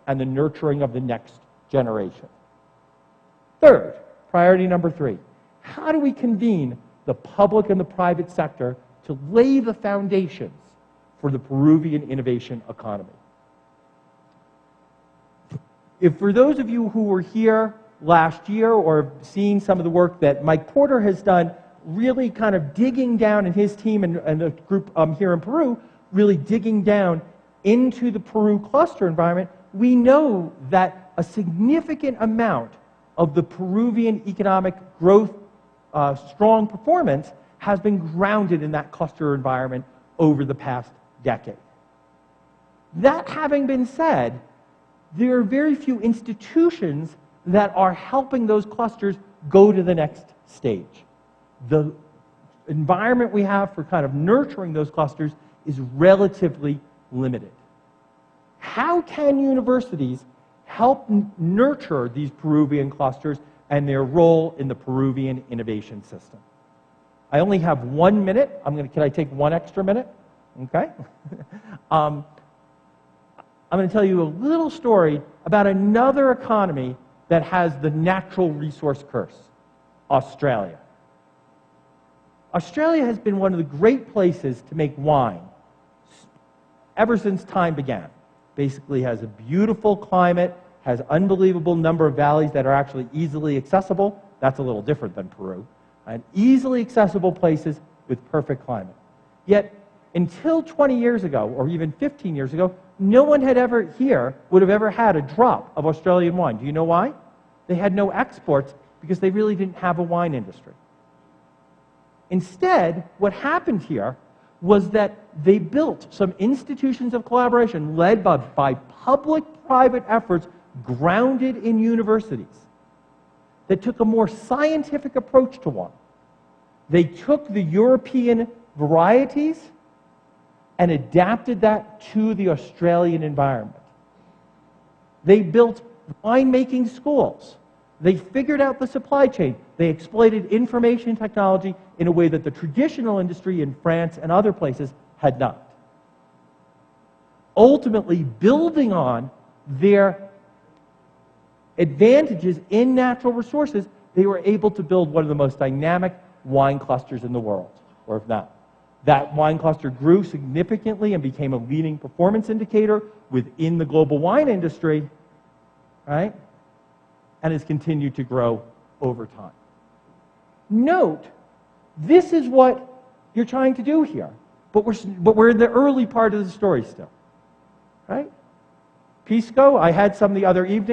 and the nurturing of the next generation. Third, priority number 3, how do we convene the public and the private sector to lay the foundations for the Peruvian innovation economy? If for those of you who were here last year or have seen some of the work that Mike Porter has done, really kind of digging down, and his team and the group here in Peru, really digging down into the Peru cluster environment, we know that a significant amount of the Peruvian economic growth, strong performance, has been grounded in that cluster environment over the past decade. That having been said, there are very few institutions that are helping those clusters go to the next stage. The environment we have for kind of nurturing those clusters is relatively limited. How can universities help nurture these Peruvian clusters and their role in the Peruvian innovation system? I only have 1 minute. Can I take 1 extra minute? Okay. I'm going to tell you a little story about another economy that has the natural resource curse, Australia. Australia has been one of the great places to make wine ever since time began. Basically has a beautiful climate, has unbelievable number of valleys that are actually easily accessible. That's a little different than Peru. And easily accessible places with perfect climate. Yet, until 20 years ago, or even 15 years ago, no one had ever here would have ever had a drop of Australian wine. Do you know why? They had no exports because they really didn't have a wine industry. Instead, what happened here was that they built some institutions of collaboration led by public-private efforts grounded in universities that took a more scientific approach to wine. They took the European varieties and adapted that to the Australian environment. They built winemaking schools. They figured out the supply chain. They exploited information technology in a way that the traditional industry in France and other places had not. Ultimately, building on their advantages in natural resources, they were able to build one of the most dynamic wine clusters in the world, or if not. That wine cluster grew significantly and became a leading performance indicator within the global wine industry, right? And has continued to grow over time. Note, this is what you're trying to do here, but we're in the early part of the story still, right? Pisco, I had some the other evening.